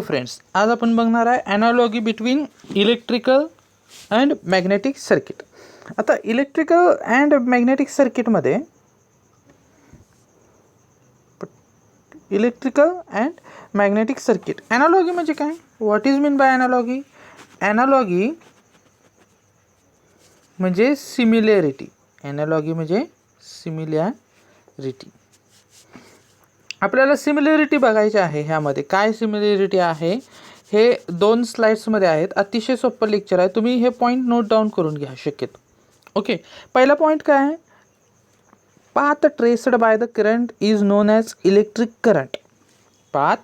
Friends, आज आपण बघणार आहे analogy between electrical and magnetic circuit. आता इलेक्ट्रिकल अँड मॅग्नेटिक सर्किटमध्ये ॲनालॉगी म्हणजे काय? What is mean by analogy? Analogy म्हणजे सिमिलॅरिटी. ॲनालॉगी म्हणजे सिमिलॅरिटी. आपल्याला सिमिलॅरिटी बघायची आहे. ह्यामध्ये काय सिमिलॅरिटी आहे हे 2 स्लाइड्समध्ये आहेत. अतिशय सोपं लेक्चर आहे. तुम्ही हे पॉईंट नोट डाऊन करून घ्या शक्यतो. ओके, पहिला पॉईंट काय आहे? Path traced by the current is known as electric current. Path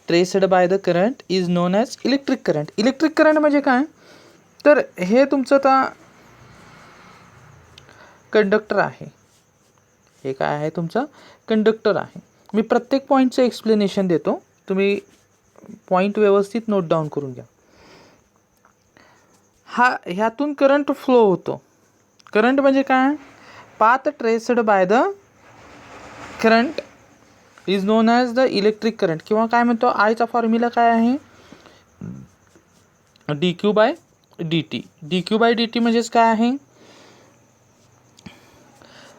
traced by the current is known as electric current. Electric current म्हणजे काय? तर हे तुमचं आता कंडक्टर आहे. हे काय आहे? तुमचं कंडक्टर आहे. मी प्रत्येक पॉईंटचं एक्सप्लेनेशन देतो. तुम्ही पॉईंट व्यवस्थित नोट डाऊन करून घ्या. ह्यातून करंट फ्लो होतो. करंट म्हणजे काय? Path traced by the current is known as the electric current. किंवा काय म्हणतो, आयचा फॉर्म्युला काय आहे? D Q by D T. D Q by D T म्हणजेच काय आहे?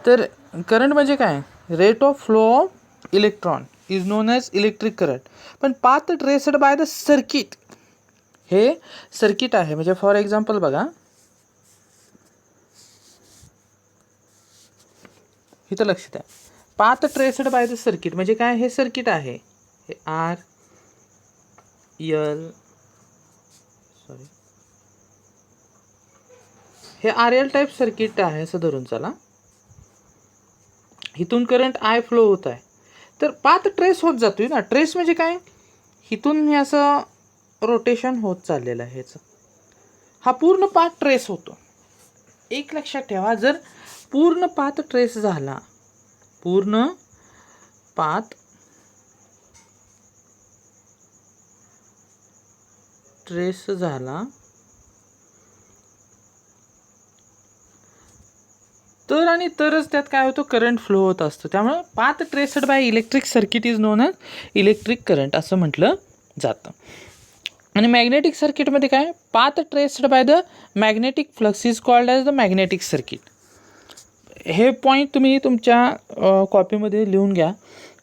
तर करंट म्हणजे काय? Rate of flow of electron is known as electric current. पण path traced by the circuit, हे सर्किट आहे. म्हणजे फॉर एक्झाम्पल बघा, इथं लक्ष द्या. Path traced by the circuit म्हणजे काय? हे सर्किट आहे. हे आर एल हे आर एल टाईप सर्किट आहे असं धरून चला. इथून करंट आय फ्लो होत आहे. तर पाथ ट्रेस होत जातोय ना. ट्रेस म्हणजे काय? इथून हे असं रोटेशन होत चाललेलं आहे. ह्याचं हा पूर्ण पाथ ट्रेस होतो. एक लक्षात ठेवा, जर पूर्ण पाथ ट्रेस झाला, पूर्ण पाथ ट्रेस झाला तर आणि तरच त्यात काय होतं? करंट फ्लो होत असतो. त्यामुळे path traced by electric circuit is known as electric current असं म्हटलं जातं. आणि मॅग्नेटिक सर्किटमध्ये काय? Path traced by the magnetic flux is called as the magnetic circuit. हे पॉईंट तुम्ही तुमच्या कॉपीमध्ये लिहून घ्या,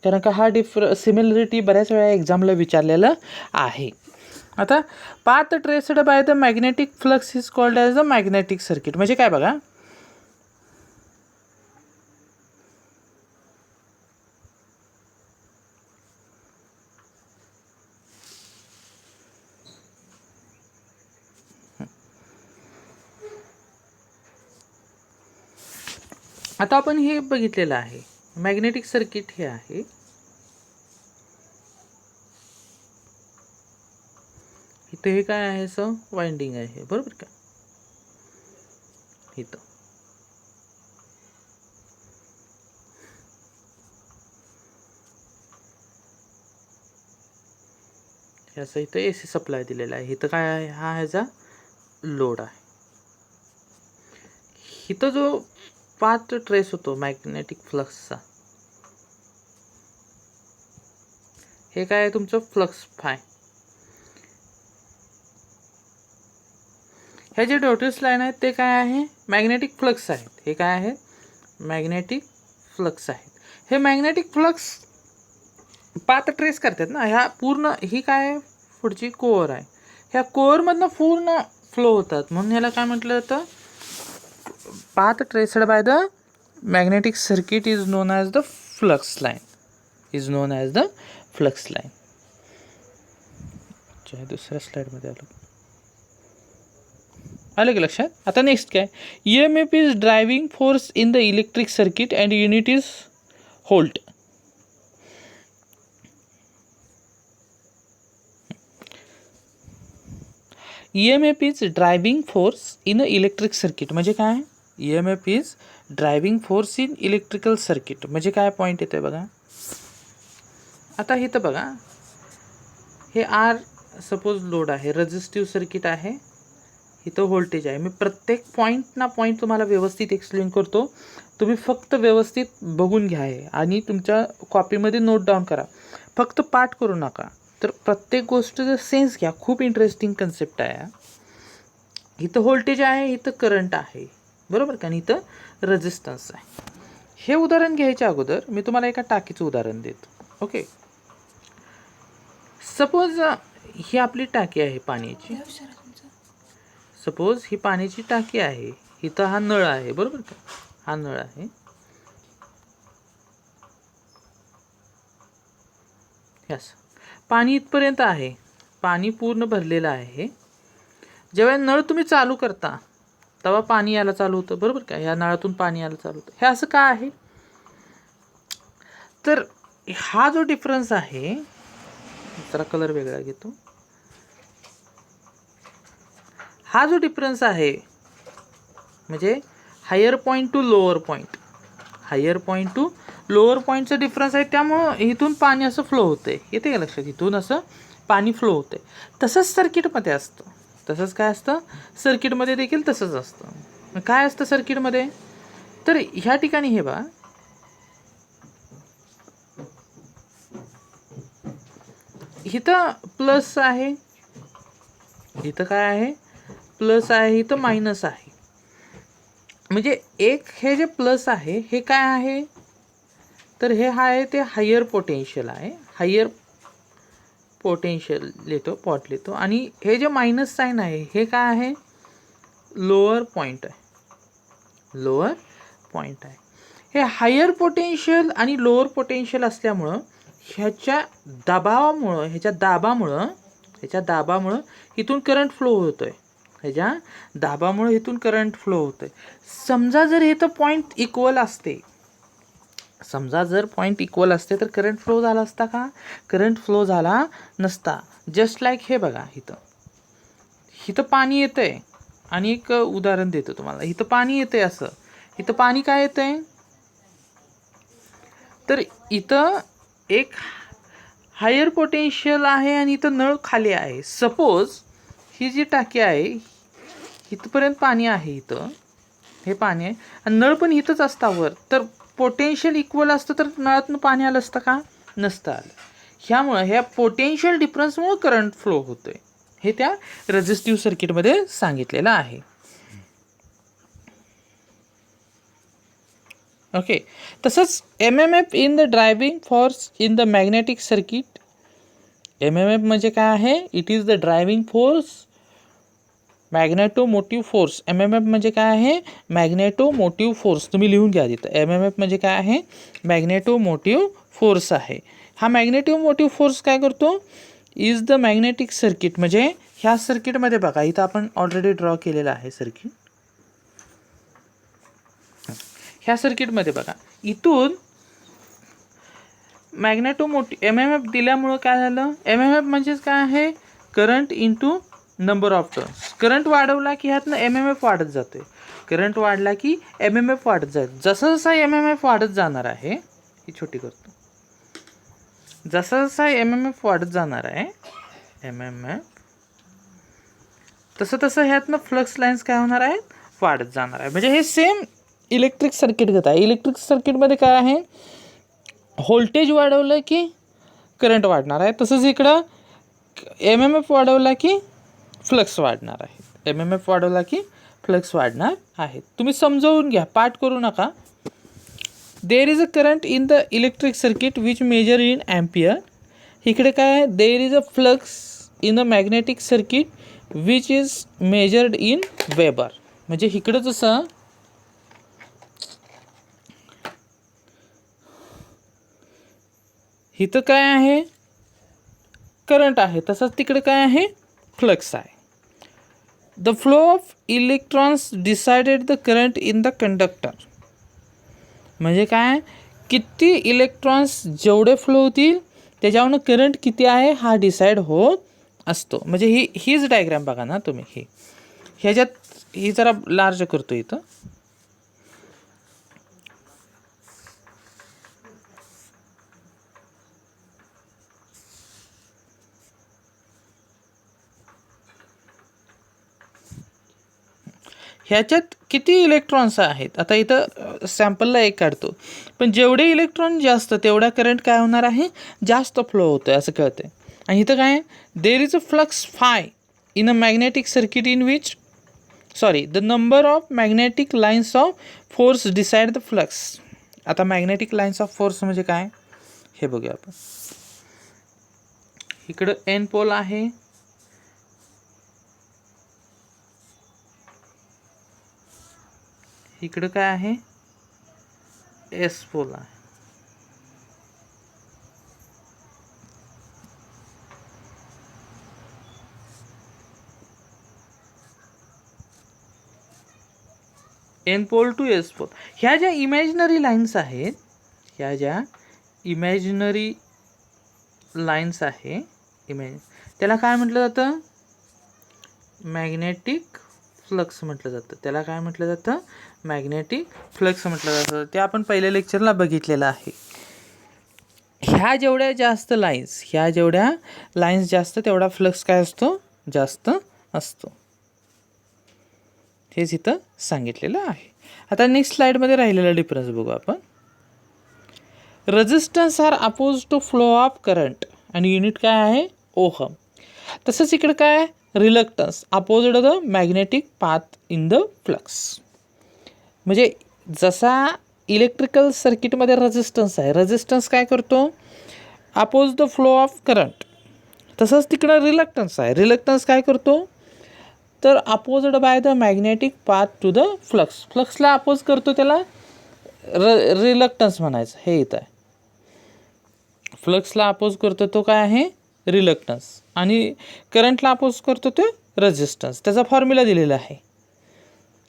कारण का हा सिमिलरिटी बऱ्याच वेळा एक्झामला विचारलेलं आहे. आता path traced by the magnetic flux is called as the magnetic circuit म्हणजे काय बघा. आता आपण हे बघितलेलं आहे. मॅग्नेटिक सर्किट हे आहे. इथे हे काय आहे? असं वाइंडिंग आहे, बरोबर का? इथं असं इथं AC सप्लाय दिलेला आहे. इथं काय आहे? हा ह्याचा लोड आहे. इथं जो पाथ ट्रेस होतो मॅग्नेटिक फ्लक्सचा, हे काय आहे? तुमचं फ्लक्स फाय. हे जे डॉटेड लाईन आहेत ते काय आहे? मॅग्नेटिक फ्लक्स आहेत. हे काय आहे? मॅग्नेटिक फ्लक्स आहेत. हे मॅग्नेटिक फ्लक्स पाथ ट्रेस करतात ना. ह्या पूर्ण ही काय आहे? पुढची कोअर आहे. ह्या कोअरमधनं पूर्ण फ्लो होतात. म्हणून ह्याला काय म्हटलं जातं? Path traced by the magnetic circuit is known as the flux line. Is known as the flux line. दुसऱ्या स्लाइडमध्ये आलं की लक्षात? आता नेक्स्ट काय? EMF is driving force in the electric circuit and unit is volt. EMF is driving force in a electric circuit म्हणजे काय? EMF is driving force in electrical circuit म्हणजे काय? पॉईंट येतोय बघा. आता इथं बघा, हे आर सपोज लोड आहे, रेझिस्टिव्ह सर्किट आहे, इथं व्होल्टेज आहे. मी प्रत्येक पॉईंट तुम्हाला व्यवस्थित एक्सप्लेन करतो. तुम्ही फक्त व्यवस्थित बघून घ्या आणि तुमच्या कॉपीमध्ये नोट डाऊन करा. फक्त पाठ करू नका. तर प्रत्येक गोष्टीचा सेन्स घ्या. खूप इंटरेस्टिंग कन्सेप्ट आहे. इथं व्होल्टेज आहे, इथं करंट आहे, बरोबर का, आणि इथं रेझिस्टन्स आहे. हे उदाहरण घ्यायच्या अगोदर मी तुम्हाला एका टाकीचं उदाहरण देतो. ओके, सपोज ही आपली टाकी आहे पाण्याची. सपोज ही पाण्याची टाकी आहे. इथं हा नळ आहे, बरोबर का, हा नळ आहे. यस, पाणी इथपर्यंत आहे, पाणी पूर्ण भरलेलं आहे. जेव्हा नळ तुम्ही चालू करता तेव्हा पाणी यायला चालू होतं, बरोबर का, ह्या नळातून पाणी यायला चालू होतं. हे असं का आहे? तर हा जो डिफरन्स आहे, जरा कलर वेगळा घेतो. हा जो डिफरन्स आहे म्हणजे higher point to lower point, higher point to lower पॉईंटचा डिफरन्स आहे. त्यामुळं इथून पाणी असं फ्लो होतं आहे. येते का लक्षात? इथून असं पाणी फ्लो होतं आहे. तसंच सर्किटमध्ये असतं. तसंच काय असतं? सर्किटमध्ये देखील तसंच असतं. काय असतं सर्किटमध्ये? तर ह्या ठिकाणी हे बघा, इथं प्लस आहे, इथं काय आहे? प्लस आहे, इथं मायनस आहे. म्हणजे एक हे जे प्लस आहे हे काय आहे? तर हे आहे ते हायर पोटेन्शियल आहे. हायर पोटेन्शियल पॉट लिहितो. आणि हे जे मायनस साईन आहे हे काय आहे? लोअर पॉईंट आहे, लोअर पॉईंट आहे. हे हायर पोटेन्शियल आणि लोअर पोटेन्शियल असल्यामुळं ह्याच्या दाबामुळं इथून करंट फ्लो होतोय. ह्याच्या दाबामुळे इथून करंट फ्लो होतोय. समजा जर इथं पॉईंट इक्वल असते, समजा जर पॉईंट इक्वल असते तर करंट फ्लो झाला असता का? करंट फ्लो झाला नसता. जस्ट लाईक हे बघा, इथं पाणी येतंय. आणि एक उदाहरण देतो तुम्हाला. इथं पाणी येतंय, असं इथं पाणी काय येतंय? तर इथं एक हायर पोटेन्शियल आहे आणि इथं नळ खाली आहे. सपोज ही जी टाकी आहे इथपर्यंत पाणी आहे, इथं हे पाणी आहे आणि नळ पण इथंच असता वर, तर पोटेन्शियल इक्वल असतं तर नळातून पाणी आलं असतं का? नसतं आलं. ह्यामुळं ह्या पोटेन्शियल डिफरन्समुळं करंट फ्लो होतोय. हे त्या रेझिस्टिव्ह सर्किटमध्ये सांगितलेलं आहे. ओके, तसंच MMF in the driving force in the magnetic circuit. MMF म्हणजे काय आहे? It is the driving force, magnetomotive force. MMF म्हणजे काय आहे? Magnetomotive force. तुम्ही लिहून घ्या तिथं. MMF म्हणजे काय आहे? मॅग्नेटोमोटिव्ह फोर्स आहे. हा मॅग्नेटोमोटिव्ह फोर्स काय करतो? Is the magnetic circuit. म्हणजे ह्या सर्किटमध्ये बघा, इथं आपण ऑलरेडी ड्रॉ केलेलं आहे सर्किट. ह्या सर्किटमध्ये बघा, इथून MMF दिल्यामुळं काय झालं? MMF म्हणजेच काय आहे? Current into number of turns. Current वाढवला की ह्यातनं MMF वाढत जाते. करंट वाढला की MMF वाढत जाते. जसं जसा MMF वाढत जाणार आहे, ही छोटी करतो, जसा जसा MMF वाढत जाणार आहे, MMF, तसं तसं ह्यातनं फ्लक्स लाईन्स काय होणार आहे? वाढत जाणार आहे. म्हणजे हे सेम इलेक्ट्रिक सर्किट घेत आहे. इलेक्ट्रिक सर्किटमध्ये काय आहे? व्होल्टेज वाढवलं की करंट वाढणार आहे. तसंच इकडं MMF वाढवला की फ्लक्स वाढणार आहे. MMF वाढवला की फ्लक्स वाढणार आहे. तुम्ही समजावून घ्या, पाठ करू नका. There is a current in the electric circuit which measure in ampere. इकडे काय आहे? There is a flux in the magnetic circuit which is measured in weber. म्हणजे इकडं जसं इथं काय आहे? करंट आहे, तसंच तिकडे काय आहे? फ्लक्स आहे. The flow of electrons decided the current in the conductor. म्हणजे काय? किती इलेक्ट्रॉन्स जेवढे फ्लो होतील त्याच्यावरून करंट किती आहे हा डिसाईड होत असतो. म्हणजे हीच डायग्राम बघा ना तुम्ही. ह्याच्यात ही जरा लार्ज करतो इथं. ह्याच्यात किती इलेक्ट्रॉन्स आहेत? आता इथं सॅम्पलला एक काढतो, पण जेवढे इलेक्ट्रॉन जास्त तेवढा करंट काय होणार आहे? जास्त फ्लो होतो आहे असं कळतं आहे. आणि इथं काय, देर is a flux five in a magnetic circuit in which the number of magnetic lines of force decide the flux. आता मॅग्नेटिक लाईन्स ऑफ फोर्स म्हणजे काय हे बघूया आपण. इकडं एन पोल आहे, इकडं काय आहे, एस पोल आहे. N pole to S pole. ह्या ज्या इमॅजिनरी लाईन्स आहेत, ह्या ज्या इमॅजिनरी लाईन्स आहे, त्याला काय म्हटलं जातं, मॅग्नेटिक फ्लक्स म्हटलं जातं. त्याला काय म्हटलं जातं, मॅग्नेटिक फ्लक्स म्हटलं जातं. ते आपण पहिल्या लेक्चरला बघितलेलं आहे. ह्या जेवढ्या जास्त लाईन्स, ह्या जेवढ्या लाईन्स जास्त, तेवढा फ्लक्स काय असतो, जास्त असतो. हेच इथं सांगितलेलं आहे. आता नेक्स्ट स्लाइडमध्ये राहिलेला डिफरन्स बघू आपण. Resistance are oppose to flow of current आणि युनिट काय आहे, ओहम. तसंच इकडे काय, reluctance opposite the magnetic path in the flux. म्हणजे जसा इलेक्ट्रिकल सर्किटमध्ये रेजिस्टन्स आहे, रेजिस्टन्स काय करतो, oppose the flow of current. तसंच तिकडं रिलक्टन्स आहे, रिलक्टन्स काय करतो, तर opposite by the magnetic path to the flux. फ्लक्सला अपोज करतो, त्याला रिलक्टन्स म्हणायचं. हे इथं आहे, फ्लक्सला अपोज करतो तो काय आहे, रिलक्टन्स, आणि करंटला अपोज करतो तो रेजिस्टन्स. त्याचा फॉर्म्युला दिलेला आहे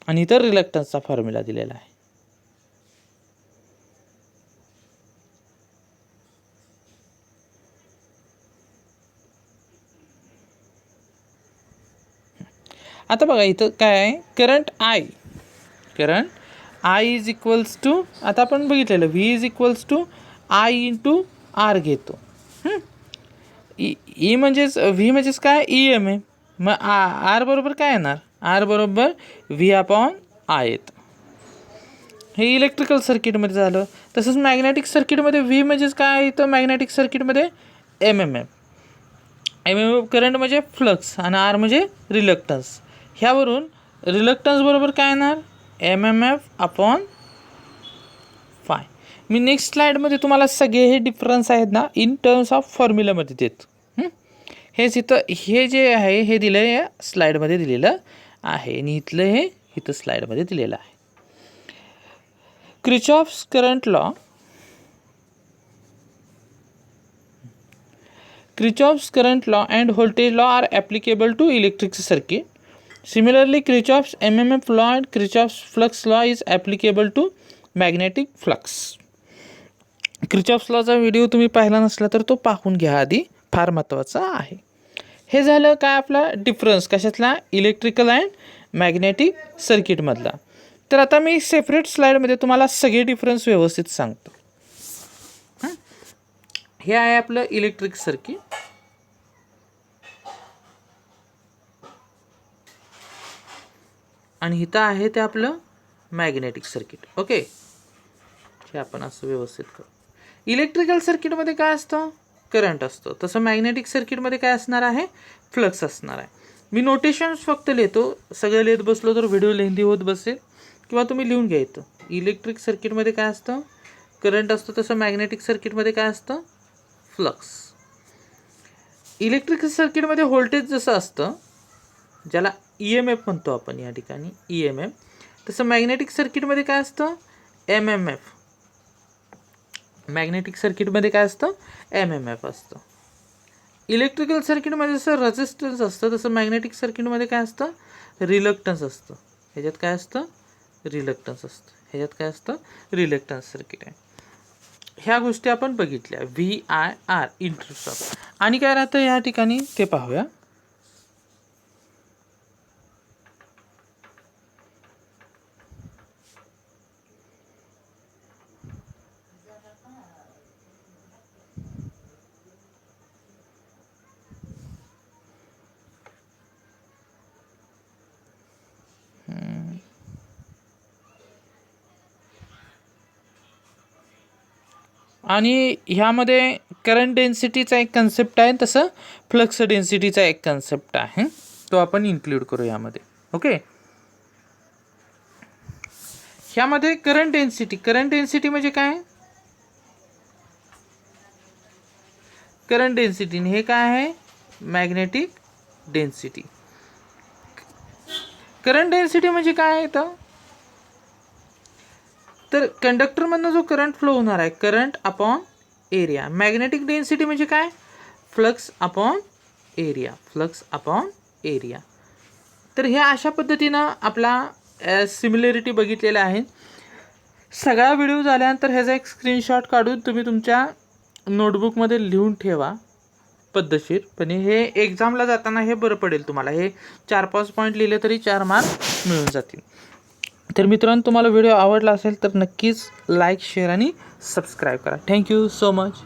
आणि इतर रिलक्टन्सचा फॉर्म्युला दिलेला आहे. आता बघा इथं काय आहे, current I is equals to, आता आपण बघितलेलं V is equals to I into R घेतो. ई म्हणजेच व्ही म्हणजेच काय, ई एम आहे. मग आर बरोबर काय येणार, आर बरोबर व्ही अपॉन आय येतं. हे इलेक्ट्रिकल सर्किटमध्ये झालं. तसंच मॅग्नेटिक सर्किटमध्ये व्ही म्हणजेच काय येतं, मॅग्नेटिक सर्किटमध्ये एम एम एफ करंट म्हणजे फ्लक्स आणि आर म्हणजे रिलक्टन्स. ह्यावरून रिलक्टन्स बरोबर काय येणार, M M F upon phi. मी नेक्स्ट स्लाइडमध्ये तुम्हाला सगळे हे डिफरन्स आहेत ना इन टर्म्स ऑफ फॉर्म्युलामध्ये देतो. हेच इथं हे जे आहे हे दिलं या स्लाइडमध्ये दिलेलं आहे आणि इथलं हे इथं स्लाइडमध्ये दिलेलं आहे. Kirchhoff's current law, Kirchhoff's current law and voltage law are applicable to electric circuit. Similarly, Kirchhoff's MMF law and Kirchhoff's flux law is applicable to magnetic flux. Kirchhoff's lawचा व्हिडिओ तुम्ही पाहिला नसला तर तो पाहून घ्या आधी, फार महत्त्वाचा आहे. हे झालं काय आपला डिफरन्स कशातला, इलेक्ट्रिकल अँड मॅग्नेटिक सर्किटमधला. तर आता मी सेपरेट स्लाइडमध्ये तुम्हाला सगळे डिफरन्स व्यवस्थित सांगतो. हे आहे आपलं इलेक्ट्रिक सर्किट. आणि इथं आहे ते आपलं मॅग्नेटिक सर्किट. ओके, हे आपण असं व्यवस्थित करू. इलेक्ट्रिकल सर्किटमध्ये काय असतं, करंट असतो. तसं मॅग्नेटिक सर्किटमध्ये काय असणार आहे, फ्लक्स असणार आहे. मी नोटेशन्स फक्त लिहितो, सगळं लिहित बसलो तर व्हिडिओ लेंदी होत बसेल, किंवा तुम्ही लिहून घ्यायचं. इलेक्ट्रिक सर्किटमध्ये काय असतं, करंट असतो. तसं मॅग्नेटिक सर्किटमध्ये काय असतं, फ्लक्स. इलेक्ट्रिकल सर्किटमध्ये व्होल्टेज जसं असतं, ज्याला ई एम एफ म्हणतो आपण या ठिकाणी, ई एम एफ, तसं मॅग्नेटिक सर्किटमध्ये काय असतं, एम एम एफ. मॅग्नेटिक सर्किटमध्ये काय असतं, एम एम एफ असतं. इलेक्ट्रिकल सर्किटमध्ये जसं रेजिस्टन्स असतं, तसं मॅग्नेटिक सर्किटमध्ये काय असतं, रिलक्टन्स असतं. ह्याच्यात काय असतं, रिलक्टन्स असतं. ह्याच्यात काय असतं, रिलक्टन्स सर्किट आहे. ह्या गोष्टी आपण बघितल्या, व्ही आय आर इंटरसॉप. आणि काय राहतं या ठिकाणी ते पाहूया. आणि ह्यामध्ये करंट डेन्सिटीचा एक कन्सेप्ट आहे, तसं फ्लक्स डेन्सिटीचा एक कन्सेप्ट आहे, तो आपण इन्क्लूड करू यामध्ये. ओके. ह्यामध्ये करंट डेन्सिटी म्हणजे काय? करंट डेन्सिटी हे काय आहे? Magnetic density. करंट डेन्सिटी म्हणजे काय येतं? तर कंडक्टरमधनं जो करंट फ्लो होणार आहे, current upon area. Magnetic density म्हणजे काय? Flux upon area. तर ह्या अशा पद्धतीनं आपला सिमिलरिटी बघितलेल्या आहे. सगळा व्हिडिओ झाल्यानंतर ह्याचा एक स्क्रीनशॉट काढून तुम्ही तुमच्या नोटबुकमध्ये लिहून ठेवा पद्धतशीरपणे. हे एक्झामला जाताना हे बरं पडेल तुम्हाला. हे 4-5 पॉईंट लिहिले तरी 4 मार्क मिळून जातील. तर मित्रांनो, तुम्हाला व्हिडिओ आवडला असेल तर नक्कीच लाईक, शेअर आणि सबस्क्राईब करा. Thank you so much.